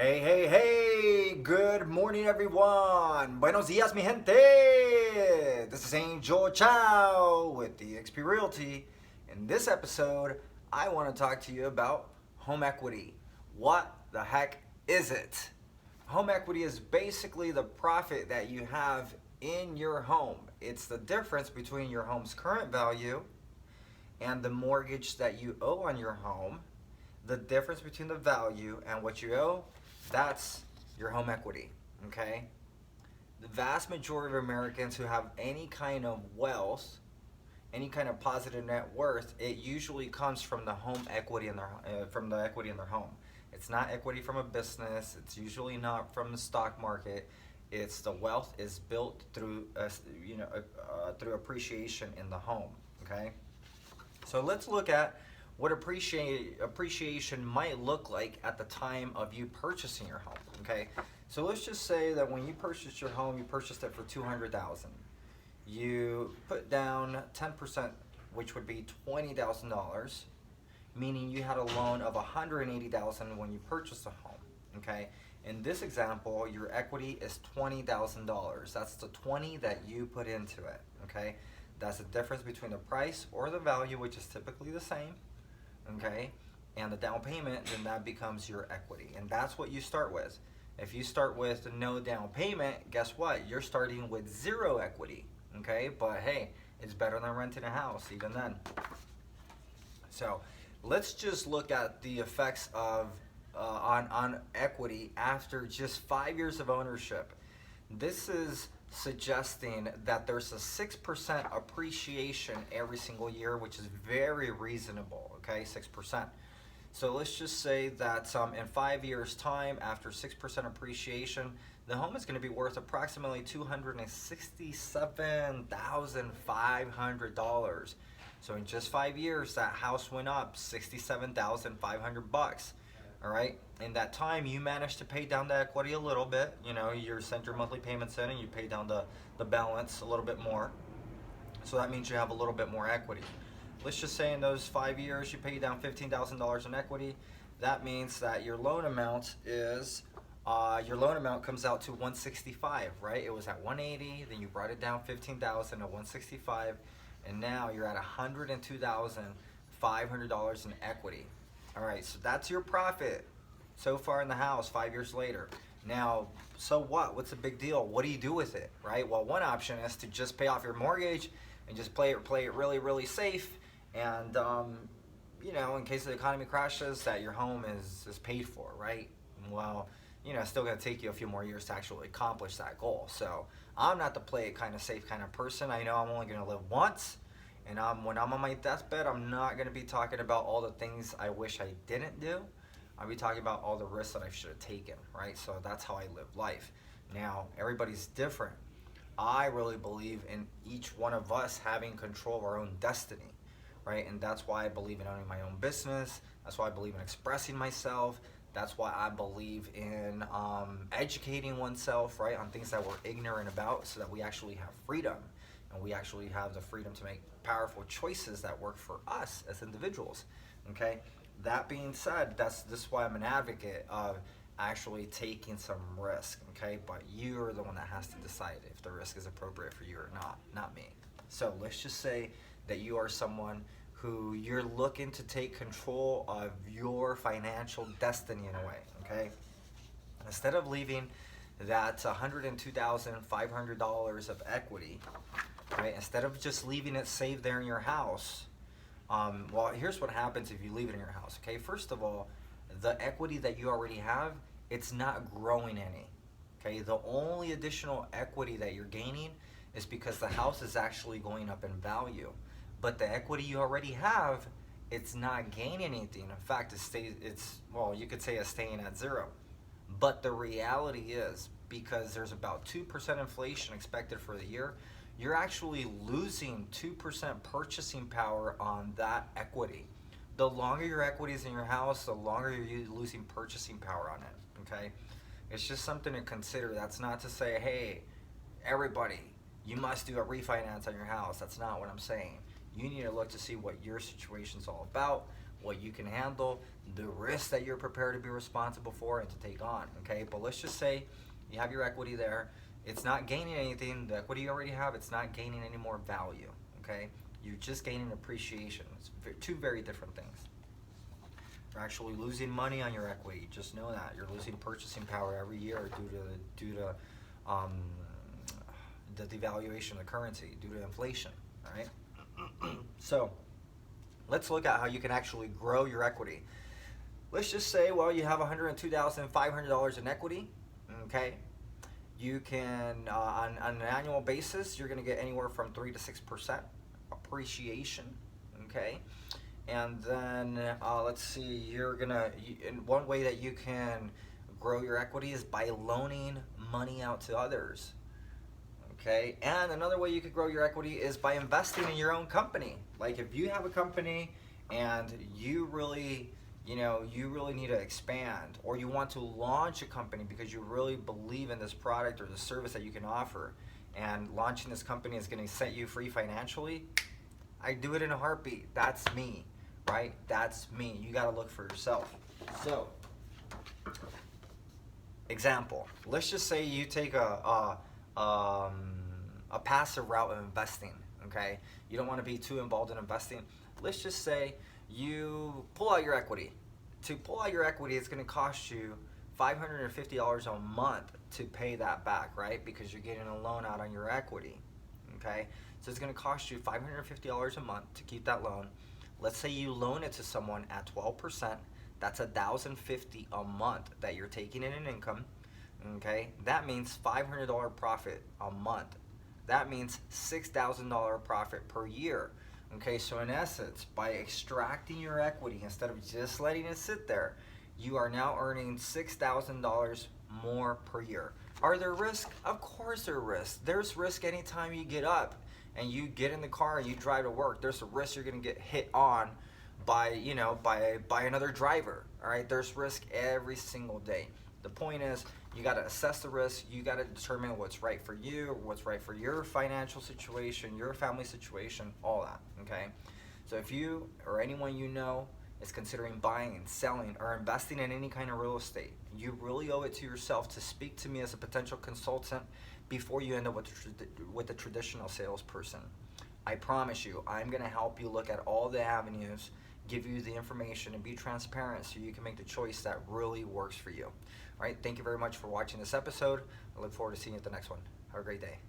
Hey, hey, hey! Good morning, everyone! Buenos dias, mi gente! This is Angel Chow with DXP Realty. In this episode, I want to talk to you about home equity. What the heck is it? Home equity is basically the profit that you have in your home. It's the difference between your home's current value and the mortgage that you owe on your home. The difference between the value and what you owe, that's your home equity, okay? The vast majority of Americans who have any kind of wealth, any kind of positive net worth, it usually comes from the home equity in their from the equity in their home. It's not equity from a business. It's usually not from the stock market. It's the wealth is built through through appreciation in the home. Okay, so let's look at what appreciation might look like at the time of you purchasing your home. Okay, so let's just say that when you purchased your home, you purchased it for $200,000. You put down 10%, which would be $20,000, meaning you had a loan of $180,000 when you purchased a home. Okay, in this example, your equity is $20,000. That's the 20 that you put into it. Okay, that's the difference between the price or the value, which is typically the same, okay, and the down payment, then that becomes your equity. And that's what you start with. If you start with no down payment, guess what? You're starting with zero equity, okay? But hey, it's better than renting a house even then. So let's just look at the effects of on equity after just 5 years of ownership. This is suggesting that there's a 6% appreciation every single year, which is very reasonable, okay, 6%. So let's just say that in 5 years' time, after 6% appreciation, the home is going to be worth approximately $267,500. So in just 5 years, that house went up $67,500. All right, in that time you managed to pay down the equity a little bit. You sent your monthly payments in and you pay down the balance a little bit more, so that means you have a little bit more equity. Let's just say in those 5 years you pay down $15,000 in equity. That means that your loan amount comes out to 165, right? It was at 180, then you brought it down 15,000 to 165, and now you're at $102,500 in equity. All right, so that's your profit so far in the house 5 years later. Now, so what? What's the big deal? What do you do with it, right? Well, one option is to just pay off your mortgage and just play it really, really safe. And, in case the economy crashes, that your home is paid for, right? Well, it's still going to take you a few more years to actually accomplish that goal. So I'm not the play it kind of safe kind of person. I know I'm only going to live once. And when I'm on my deathbed, I'm not going to be talking about all the things I wish I didn't do. I'll be talking about all the risks that I should have taken, right? So that's how I live life. Now, everybody's different. I really believe in each one of us having control of our own destiny, right? And that's why I believe in owning my own business. That's why I believe in expressing myself. That's why I believe in educating oneself, right, on things that we're ignorant about, so that we actually have freedom. And we actually have the freedom to make powerful choices that work for us as individuals. Okay. That being said, this is why I'm an advocate of actually taking some risk. Okay, but you're the one that has to decide if the risk is appropriate for you or not me. So let's just say that you are someone who you're looking to take control of your financial destiny in a way. Okay, instead of leaving that $102,500 of equity, right? Instead of just leaving it saved there in your house, well, here's what happens if you leave it in your house. Okay, first of all, the equity that you already have, it's not growing any. Okay, the only additional equity that you're gaining is because the house is actually going up in value, but the equity you already have, it's not gaining anything. In fact, you could say it's staying at zero. But the reality is, because there's about 2% inflation expected for the year, you're actually losing 2% purchasing power on that equity. The longer your equity is in your house, the longer you're losing purchasing power on it, okay? It's just something to consider. That's not to say, hey, everybody, you must do a refinance on your house. That's not what I'm saying. You need to look to see what your situation's all about, what you can handle, the risk that you're prepared to be responsible for and to take on, okay? But let's just say you have your equity there. It's not gaining anything. The equity you already have, it's not gaining any more value, okay? You're just gaining appreciation. It's two very different things. You're actually losing money on your equity. Just know that. You're losing purchasing power every year due to the devaluation of the currency, due to inflation, all right? So let's look at how you can actually grow your equity. Let's just say, well, you have $102,500 in equity, okay? You can, on an annual basis, you're going to get anywhere from 3 to 6% appreciation, okay? And then, let's see, and one way that you can grow your equity is by loaning money out to others, okay? And another way you could grow your equity is by investing in your own company. Like if you have a company and you really need to expand, or you want to launch a company because you really believe in this product or the service that you can offer, and launching this company is going to set you free financially, I do it in a heartbeat. That's me, right? That's me. You got to look for yourself. So, example, let's just say you take a passive route of investing, okay? You don't want to be too involved in investing. Let's just say you pull out your equity. To pull out your equity, it's going to cost you $550 a month to pay that back, right? Because you're getting a loan out on your equity, okay? So it's going to cost you $550 a month to keep that loan. Let's say you loan it to someone at 12%. That's $1,050 a month that you're taking in an income, okay? That means $500 profit a month. That means $6,000 profit per year. Okay, so in essence, by extracting your equity instead of just letting it sit there, you are now earning $6,000 more per year. Are there risks? Of course there are risks. There's risk anytime you get up and you get in the car and you drive to work. There's a risk you're going to get hit on by another driver. All right, there's risk every single day. The point is, you got to assess the risk. You got to determine what's right for you, what's right for your financial situation, your family situation, all that, okay? So if you or anyone you know is considering buying and selling or investing in any kind of real estate, you really owe it to yourself to speak to me as a potential consultant before you end up with a traditional salesperson. I promise you, I'm going to help you look at all the avenues, give you the information, and be transparent so you can make the choice that really works for you. All right, thank you very much for watching this episode. I look forward to seeing you at the next one. Have a great day.